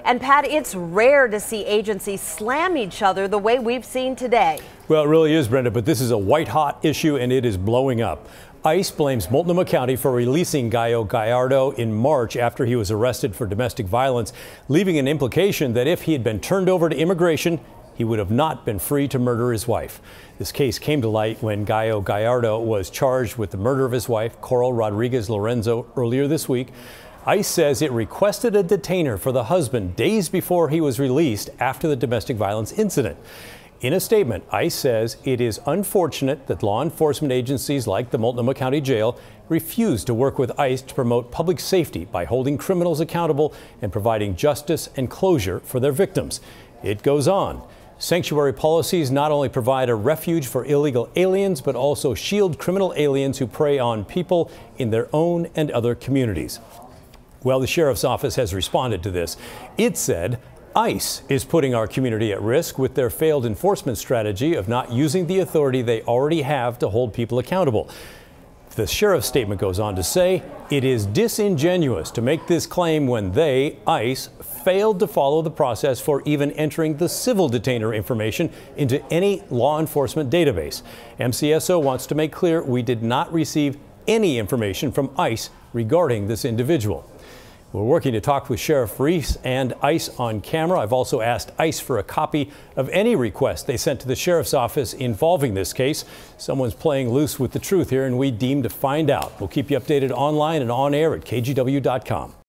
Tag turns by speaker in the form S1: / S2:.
S1: And Pat, it's rare to see agencies slam each other the way we've seen today.
S2: Well, it really is, Brenda, but this is a white-hot issue and it is blowing up. ICE blames Multnomah County for releasing Gallo Gallardo in March after he was arrested for domestic violence, leaving an implication that if he had been turned over to immigration, he would have not been free to murder his wife. This case came to light when Gallo Gallardo was charged with the murder of his wife, Coral Rodriguez Lorenzo, earlier this week. ICE says it requested a detainer for the husband days before he was released after the domestic violence incident. In a statement, ICE says it is unfortunate that law enforcement agencies like the Multnomah County Jail refuse to work with ICE to promote public safety by holding criminals accountable and providing justice and closure for their victims. It goes on. Sanctuary policies not only provide a refuge for illegal aliens, but also shield criminal aliens who prey on people in their own and other communities. Well, the sheriff's office has responded to this. It said, ICE is putting our community at risk with their failed enforcement strategy of not using the authority they already have to hold people accountable. The sheriff's statement goes on to say it is disingenuous to make this claim when they, ICE, failed to follow the process for even entering the civil detainer information into any law enforcement database. MCSO wants to make clear we did not receive any information from ICE regarding this individual. We're working to talk with Sheriff Reese and ICE on camera. I've also asked ICE for a copy of any request they sent to the sheriff's office involving this case. Someone's playing loose with the truth here, and we deem to find out. We'll keep you updated online and on air at kgw.com.